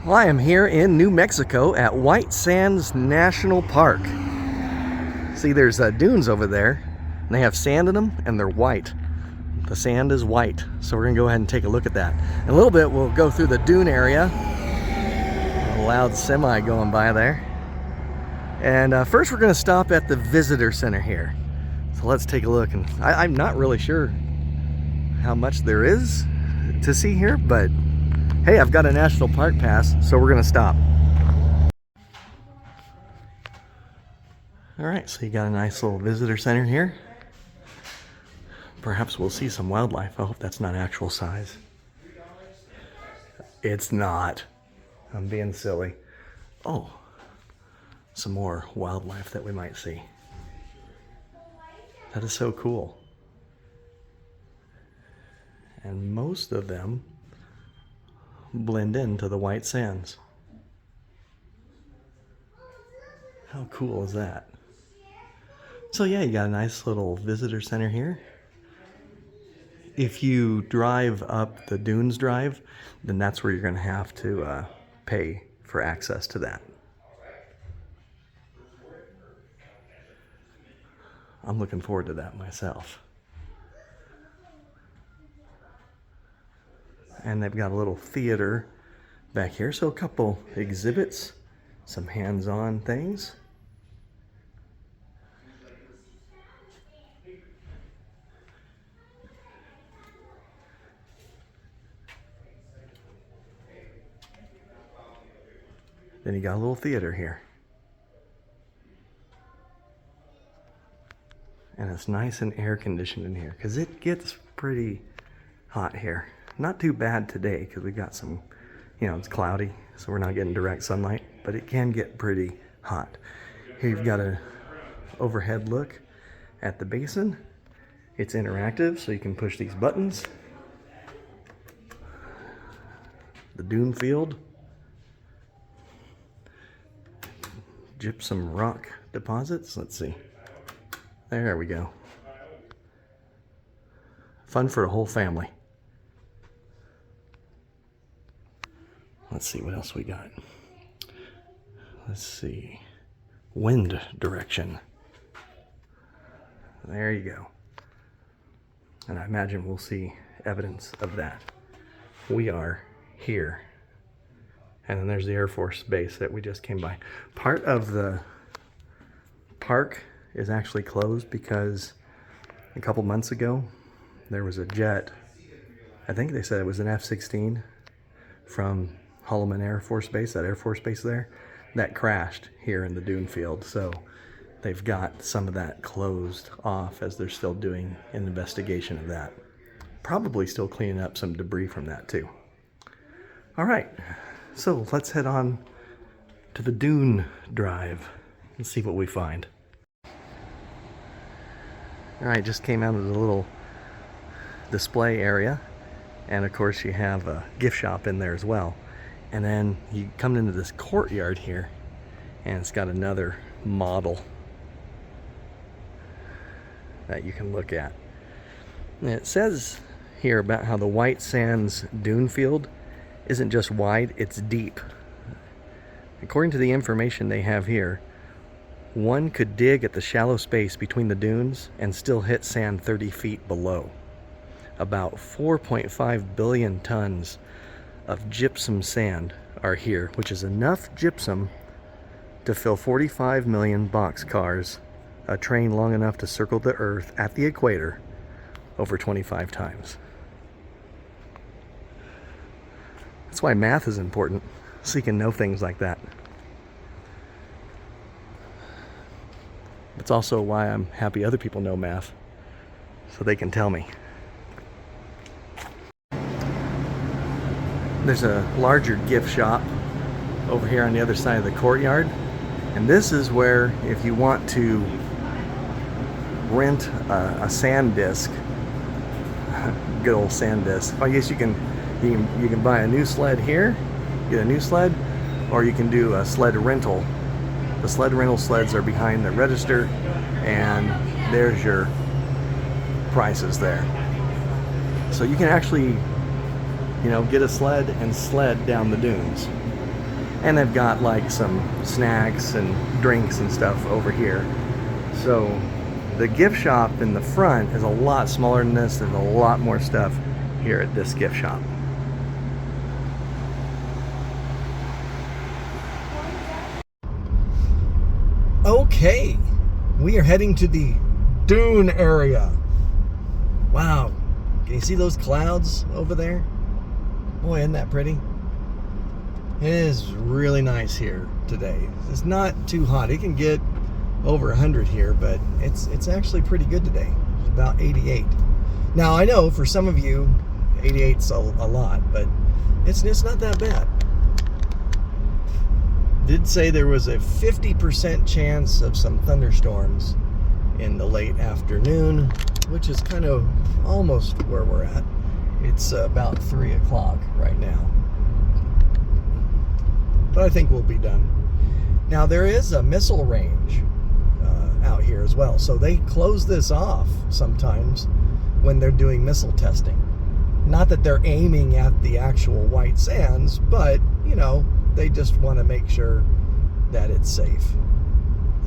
Well, I am here in New Mexico at White Sands National Park. See, there's dunes over there, and they have sand in them, and they're white. The sand is white, so we're gonna go ahead and take a look at that. In a little bit, we'll go through the dune area. A loud semi going by there. And first, we're gonna stop at the visitor center here. So let's take a look. And I'm not really sure how much there is to see here, but hey, I've got a national park pass, so we're gonna stop. All right, so you got a nice little visitor center here. Perhaps we'll see some wildlife. I hope that's not actual size. It's not. I'm being silly. Oh, some more wildlife that we might see. That is so cool. And most of them blend into the white sands. How cool is that? So yeah, you got a nice little visitor center here. If you drive up the Dunes Drive, then that's where you're going to have to pay for access to that. I'm looking forward to that myself. And they've got a little theater back here, so a couple exhibits, some hands-on things. Then you got a little theater here. And it's nice and air conditioned in here because it gets pretty hot here. Not too bad today because we got some, it's cloudy, so we're not getting direct sunlight, but it can get pretty hot. Here you've got an overhead look at the basin. It's interactive, so you can push these buttons. The dune field. Gypsum rock deposits. Let's see. There we go. Fun for a whole family. Let's see what else we got. Let's see. Wind direction. There you go. And I imagine we'll see evidence of that. We are here. And then there's the Air Force Base that we just came by. Part of the park is actually closed because a couple months ago there was a jet, I think they said it was an F-16 from Holloman Air Force Base, that Air Force Base there, that crashed here in the dune field. So they've got some of that closed off as they're still doing an investigation of that. Probably still cleaning up some debris from that too. All right. So let's head on to the Dune Drive and see what we find. All right, just came out of the little display area. And of course you have a gift shop in there as well. And then you come into this courtyard here and it's got another model that you can look at. And it says here about how the White Sands dune field isn't just wide, it's deep. According to the information they have here, one could dig at the shallow space between the dunes and still hit sand 30 feet below. About 4.5 billion tons of gypsum sand are here, which is enough gypsum to fill 45 million boxcars, a train long enough to circle the Earth at the equator over 25 times. That's why math is important, so you can know things like that. It's also why I'm happy other people know math, so they can tell me. There's a larger gift shop over here on the other side of the courtyard, and this is where, if you want to rent a sand disc, good old sand disc, I guess you can buy a new sled here, get a new sled, or you can do a sled rental. The sled rental sleds are behind the register, and there's your prices there. So you can actually, get a sled and sled down the dunes. And they've got like some snacks and drinks and stuff over here. So the gift shop in the front is a lot smaller than this. There's a lot more stuff here at this gift shop. Okay, we are heading to the dune area. Wow, can you see those clouds over there? Boy, isn't that pretty? It is really nice here today. It's not too hot. It can get over 100 here, but it's actually pretty good today. It's about 88. Now I know for some of you 88's a lot, but it's not that bad. Did say there was a 50% chance of some thunderstorms in the late afternoon, which is kind of almost where we're at. It's about 3 o'clock right now, but I think we'll be done. Now there is a missile range out here as well, so they close this off sometimes when they're doing missile testing. Not that they're aiming at the actual white sands, but you know, they just want to make sure that it's safe.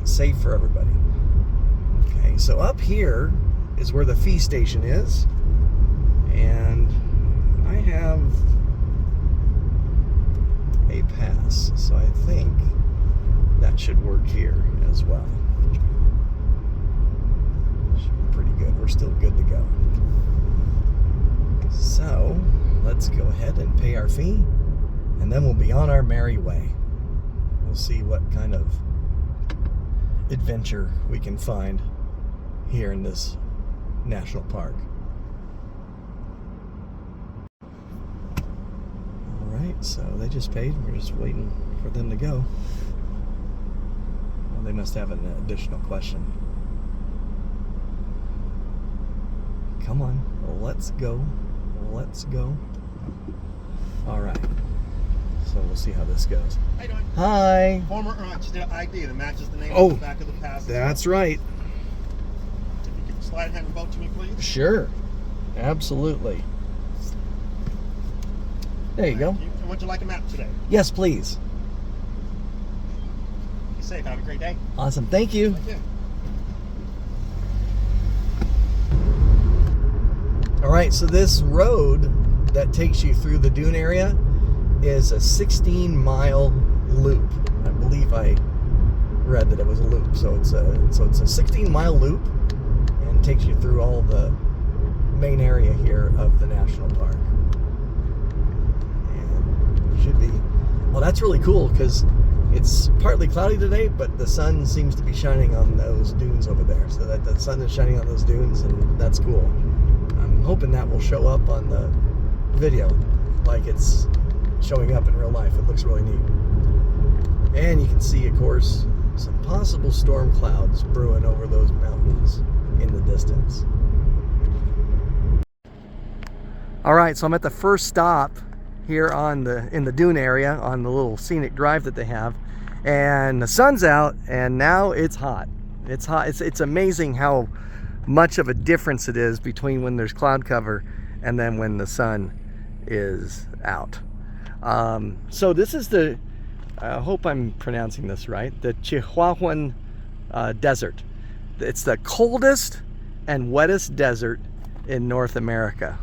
It's safe for everybody. Okay, so up here is where the fee station is, and I have a pass, so I think that should work here as well. Should be pretty good. We're still good to go. So let's go ahead and pay our fee, and then we'll be on our merry way. We'll see what kind of adventure we can find here in this national park. Alright, so they just paid. We're just waiting for them to go. Well, they must have an additional question. Come on, let's go. Let's go. Alright. So we'll see how this goes. How you doing? Hi. Former just did an ID that matches the name on the back of the pass. That's right. If you could slide hand and vote to me, please. Sure. Absolutely. There you go. Would you like a map today? Yes, please. Be safe. Have a great day. Awesome. Thank you. Thank you. All right, so this road that takes you through the dune area is a 16-mile loop. I believe I read that it was a loop. So it's a 16-mile loop and takes you through all the main area here of the national park. And should be, well, that's really cool because it's partly cloudy today, but the sun seems to be shining on those dunes over there. So that the sun is shining on those dunes, and that's cool. I'm hoping that will show up on the video like it's showing up in real life. It looks really neat. And you can see, of course, some possible storm clouds brewing over those mountains in the distance. All right, so I'm at the first stop here in the dune area on the little scenic drive that they have, and the sun's out, and now it's hot. It's hot. It's amazing how much of a difference it is between when there's cloud cover and then when the sun is out. So this is the, I hope I'm pronouncing this right, the Chihuahuan Desert. It's the coldest and wettest desert in North America.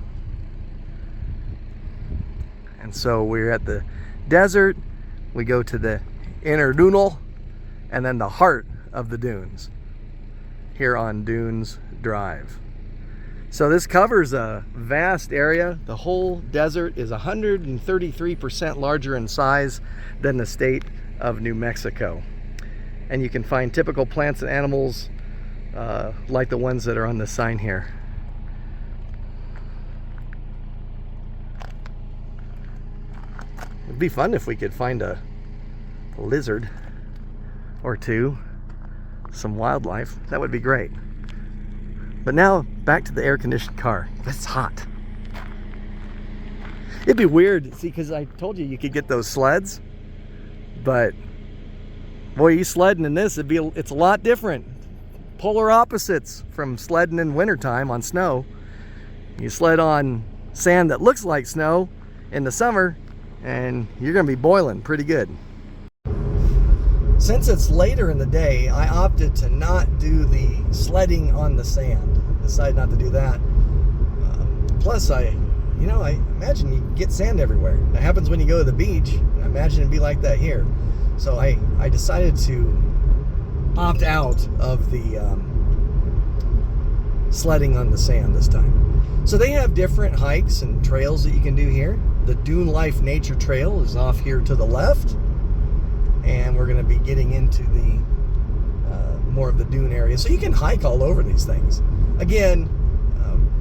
And so we're at the desert, we go to the inner dunal, and then the heart of the dunes here on Dunes Drive. So this covers a vast area. The whole desert is 133% larger in size than the state of New Mexico. And you can find typical plants and animals like the ones that are on the sign here. It'd be fun if we could find a lizard or two, some wildlife. That would be great. But now back to the air-conditioned car. It's hot. It'd be weird, see, because I told you could get those sleds, but boy, you sledding in this, it's a lot different. Polar opposites from sledding in wintertime on snow. You sled on sand that looks like snow in the summer, and you're gonna be boiling pretty good. since it's later in the day, I opted to not do the sledding on the sand. Decided not to do that. Plus, I imagine you get sand everywhere. That happens when you go to the beach. I imagine it'd be like that here. So I decided to opt out of the sledding on the sand this time. So they have different hikes and trails that you can do here. The Dune Life Nature Trail is off here to the left. And we're going to be getting into the more of the dune area. So you can hike all over these things. Again,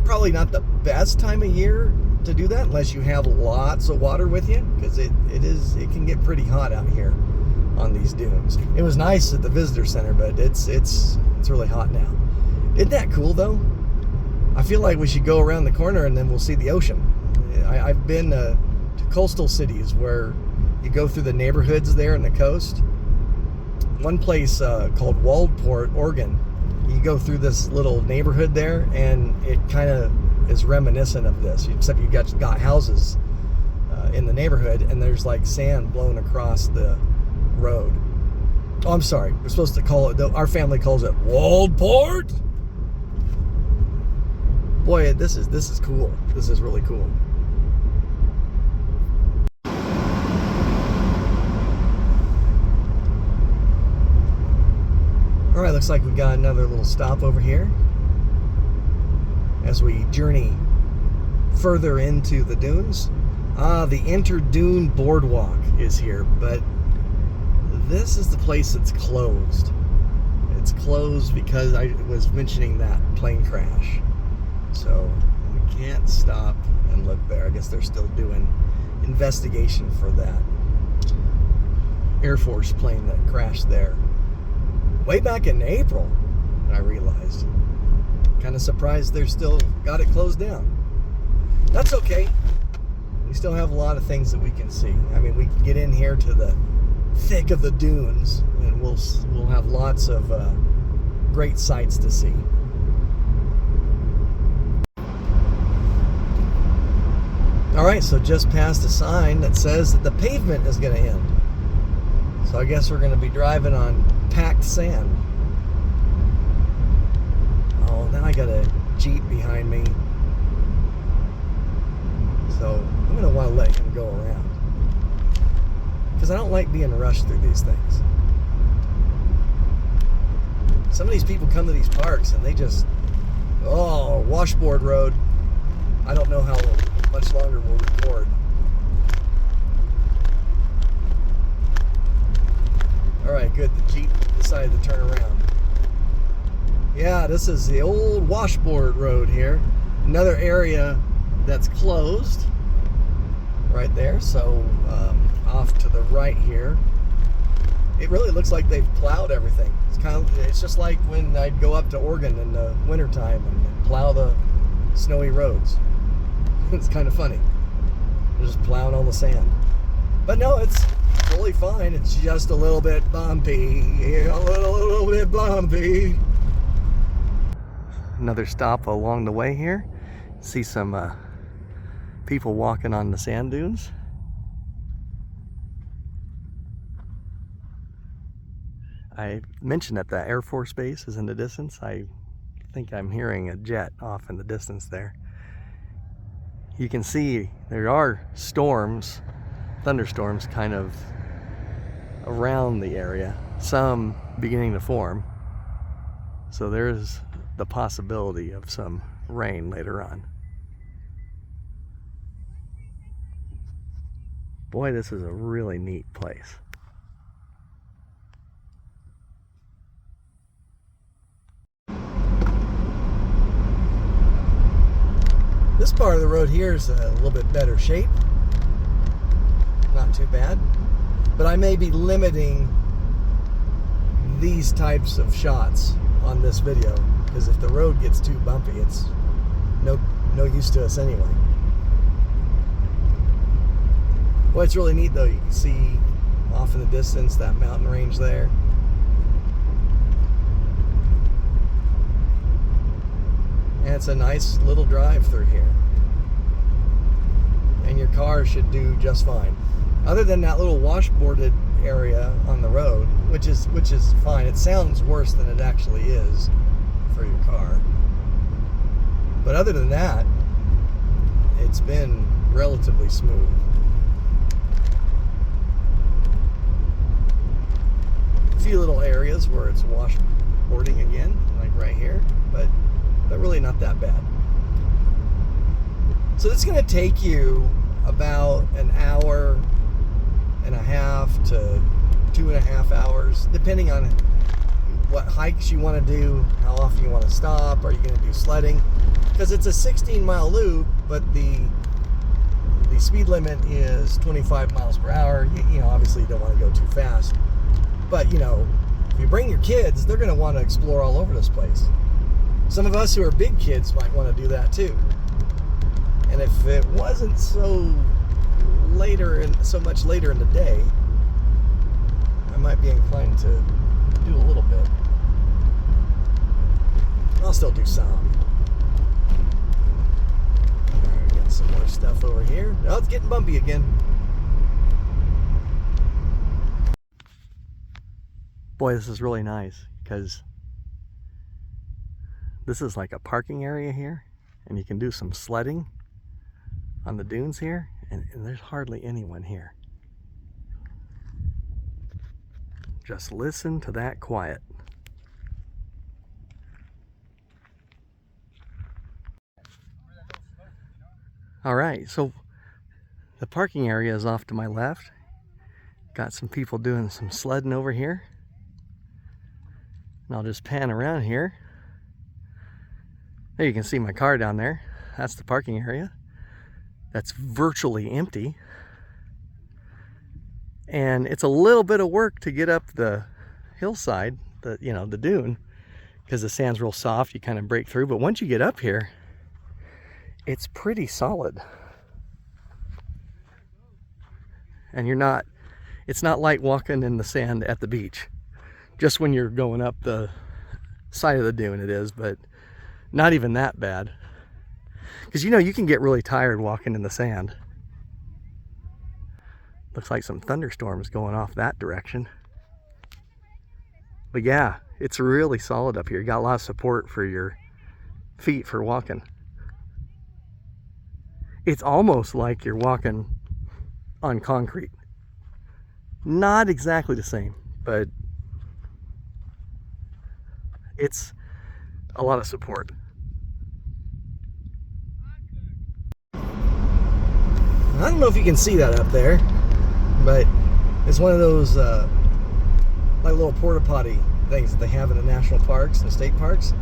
probably not the best time of year to do that unless you have lots of water with you, because it can get pretty hot out here on these dunes. It was nice at the visitor center, but it's really hot now. Isn't that cool though? I feel like we should go around the corner and then we'll see the ocean. I've been to coastal cities where you go through the neighborhoods there on the coast. One place called Waldport, Oregon, you go through this little neighborhood there, and it kind of is reminiscent of this, except you got houses in the neighborhood, and there's like sand blowing across the road. Oh, I'm sorry. We're supposed to call it, our family calls it Waldport. Boy, this is cool. This is really cool. All right, looks like we got another little stop over here as we journey further into the dunes. The Inter-Dune Boardwalk is here, but this is the place that's closed. It's closed because I was mentioning that plane crash. So we can't stop and look there. I guess they're still doing investigation for that Air Force plane that crashed there way back in April, I realized. Kind of surprised they're still got it closed down. That's okay. We still have a lot of things that we can see. I mean, we can get in here to the thick of the dunes, and we'll have lots of great sights to see. All right, so just past a sign that says that the pavement is going to end. So I guess we're going to be driving on packed sand. Oh, now I got a Jeep behind me. So I'm going to want to let him go around, because I don't like being rushed through these things. Some of these people come to these parks and they just, washboard road. I don't know how much longer we'll record. All right, good. The Jeep decided to turn around. Yeah, this is the old washboard road here. Another area that's closed right there. So off to the right here, it really looks like they've plowed everything. It's just like when I'd go up to Oregon in the wintertime and plow the snowy roads. It's kind of funny. They're just plowing all the sand. But no, it's totally fine. It's just a little bit bumpy. A little bit bumpy. Another stop along the way here. See some people walking on the sand dunes. I mentioned that the Air Force Base is in the distance. I think I'm hearing a jet off in the distance there. You can see there are storms, thunderstorms kind of around the area, some beginning to form. So there's the possibility of some rain later on. Boy, this is a really neat place. This part of the road here is a little bit better shape. Not too bad. But I may be limiting these types of shots on this video, because if the road gets too bumpy, it's no use to us anyway. Well, it's really neat though. You can see off in the distance that mountain range there. And it's a nice little drive through here. And your car should do just fine. Other than that little washboarded area on the road, which is fine. It sounds worse than it actually is for your car. But other than that, it's been relatively smooth. A few little areas where it's washboarding again, like right here, but really not that bad. So this is going to take you about an hour and a half to 2.5 hours, depending on what hikes you want to do, how often you want to stop. Are you going to do sledding? Because it's a 16-mile loop, but the speed limit is 25 miles per hour. You know, obviously you don't want to go too fast. But, you know, if you bring your kids, they're going to want to explore all over this place. Some of us who are big kids might want to do that too. And if it wasn't so much later in the day, I might be inclined to do a little bit. I'll still do some. Alright, got some more stuff over here. Oh, it's getting bumpy again. Boy, this is really nice because this is like a parking area here, and you can do some sledding on the dunes here, and there's hardly anyone here. Just listen to that quiet. All right, so the parking area is off to my left. Got some people doing some sledding over here. And I'll just pan around here. There you can see my car down there. That's the parking area. That's virtually empty. And it's a little bit of work to get up the hillside, the dune, because the sand's real soft, you kind of break through. But once you get up here, it's pretty solid. And it's not like walking in the sand at the beach. Just when you're going up the side of the dune it is, but not even that bad. Because you can get really tired walking in the sand. Looks like some thunderstorms going off that direction. But yeah, it's really solid up here. You got a lot of support for your feet for walking. It's almost like you're walking on concrete. Not exactly the same, but it's a lot of support. I don't know if you can see that up there, but it's one of those like little porta potty things that they have in the national parks and state parks,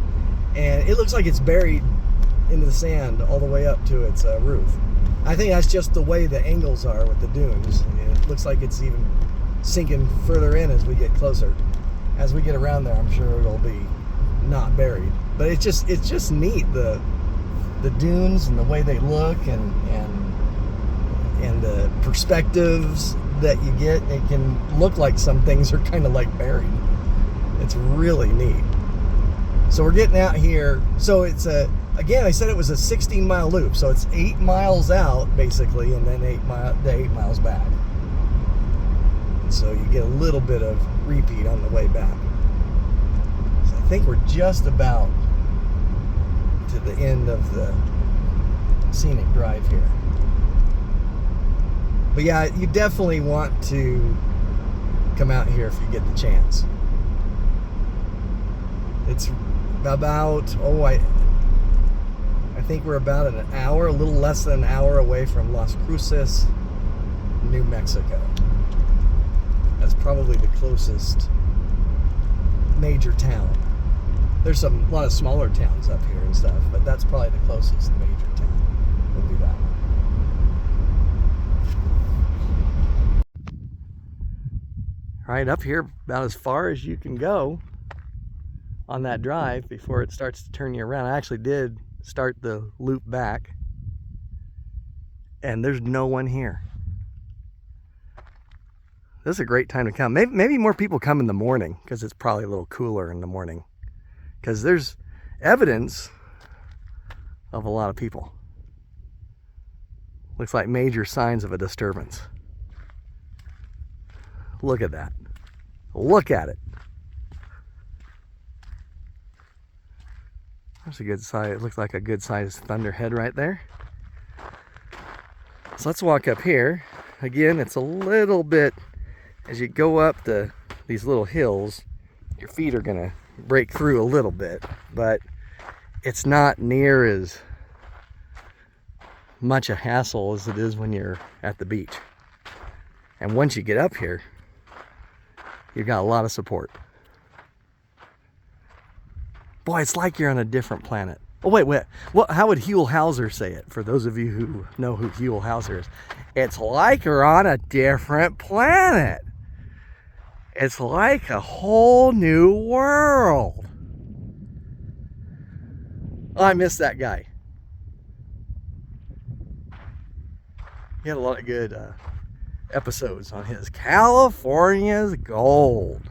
and it looks like it's buried into the sand all the way up to its roof. I think that's just the way the angles are with the dunes. And it looks like it's even sinking further in as we get closer. As we get around there, I'm sure it'll be not buried. But it's just neat, the dunes and the way they look and the perspectives that you get. It can look like some things are kind of like buried. It's really neat. So we're getting out here. So it's again, I said it was a 16-mile loop, so it's 8 miles out basically, and then 8 miles back. So you get a little bit of repeat on the way back. So I think we're just about to the end of the scenic drive here. But yeah, you definitely want to come out here if you get the chance. It's about, I think we're about an hour, a little less than an hour away from Las Cruces, New Mexico. That's probably the closest major town. There's a lot of smaller towns up here and stuff, but that's probably the closest major town would be that one. All right, up here about as far as you can go on that drive before it starts to turn you around. I actually did start the loop back, and there's no one here. This is a great time to come. Maybe more people come in the morning because it's probably a little cooler in the morning, because there's evidence of a lot of people. Looks like major signs of a disturbance. Look at that. Look at it. That's a good size. It looks like a good sized thunderhead right there. So let's walk up here. Again, it's a little bit, as you go up these little hills, your feet are gonna break through a little bit, but it's not near as much a hassle as it is when you're at the beach. And once you get up here, you've got a lot of support. Boy, it's like you're on a different planet. Oh, wait. How would Huell Hauser say it? For those of you who know who Huell Hauser is. It's like you're on a different planet. It's like a whole new world. Oh, I miss that guy. He had a lot of good episodes on his California's Gold.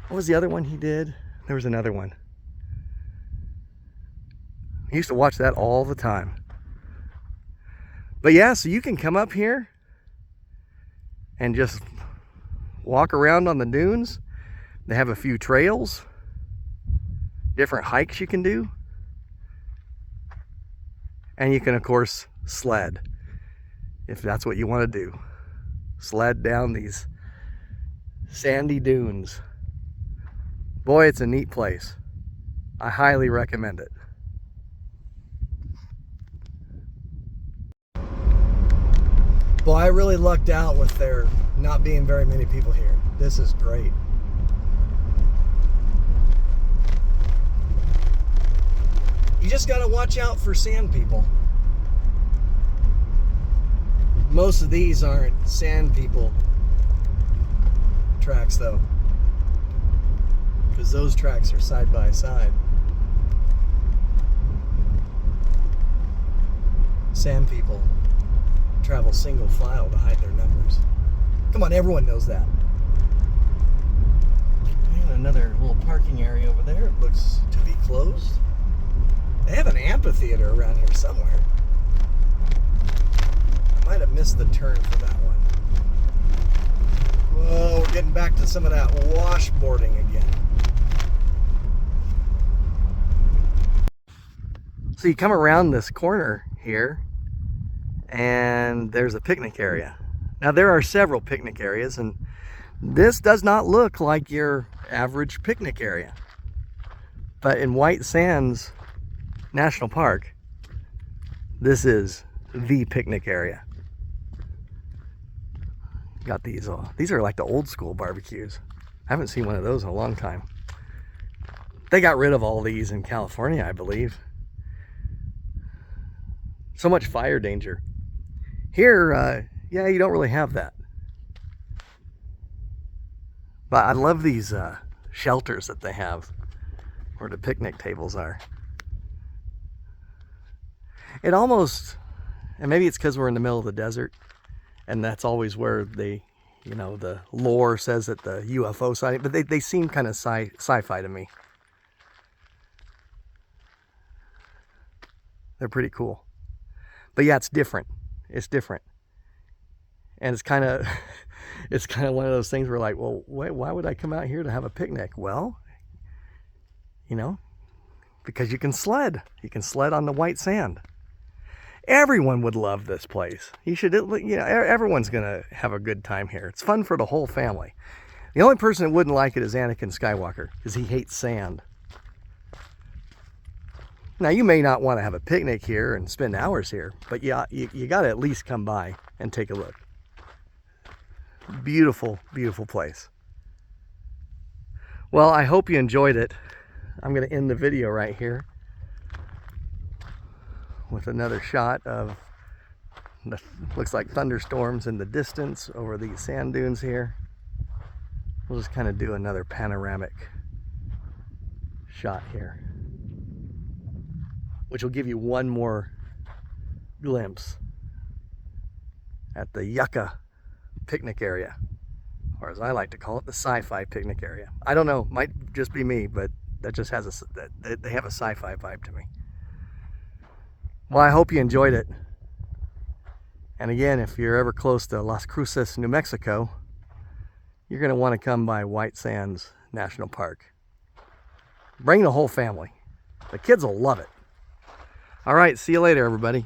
What was the other one he did? There was another one. I used to watch that all the time. But yeah, so you can come up here and just walk around on the dunes. They have a few trails, different hikes you can do. And you can, of course, sled, if that's what you want to do. Sled down these sandy dunes. Boy, it's a neat place. I highly recommend it. Boy, I really lucked out with there not being very many people here. This is great. You just got to watch out for sand people. Most of these aren't sand people tracks though, because those tracks are side by side. Sand people travel single file to hide their numbers. Come on, everyone knows that. And another little parking area over there. It looks to be closed. They have an amphitheater around here somewhere. I might have missed the turn for that one. Whoa, we're getting back to some of that washboarding again. So you come around this corner here, and there's a picnic area. Now there are several picnic areas, and this does not look like your average picnic area. But in White Sands National Park, this is the picnic area. Got these are like the old school barbecues. I haven't seen one of those in a long time. They got rid of all these in California, I believe. So much fire danger. Here, yeah, you don't really have that. But I love these shelters that they have where the picnic tables are. It almost, and maybe it's because we're in the middle of the desert, and that's always where they, you know, the lore says that the UFO sighting, but they seem kind of sci-fi to me. They're pretty cool. But yeah, it's different. It's different. And it's kind of one of those things where like, well, why would I come out here to have a picnic? Well, you know, because you can sled. You can sled on the white sand. Everyone would love this place. You should, you know, everyone's going to have a good time here. It's fun for the whole family. The only person that wouldn't like it is Anakin Skywalker, because he hates sand. Now, you may not want to have a picnic here and spend hours here, but yeah, you got to at least come by and take a look. Beautiful, beautiful place. Well, I hope you enjoyed it. I'm going to end the video right here with another shot of the, looks like thunderstorms in the distance over these sand dunes here. We'll just kind of do another panoramic shot here, which will give you one more glimpse at the Yucca picnic area, or as I like to call it, the sci-fi picnic area. I don't know, might just be me, but that just has they have a sci-fi vibe to me. Well, I hope you enjoyed it, And again, if you're ever close to Las Cruces, New Mexico, you're going to want to come by White Sands National Park. Bring the whole family. The kids will love it. All right, see you later, everybody.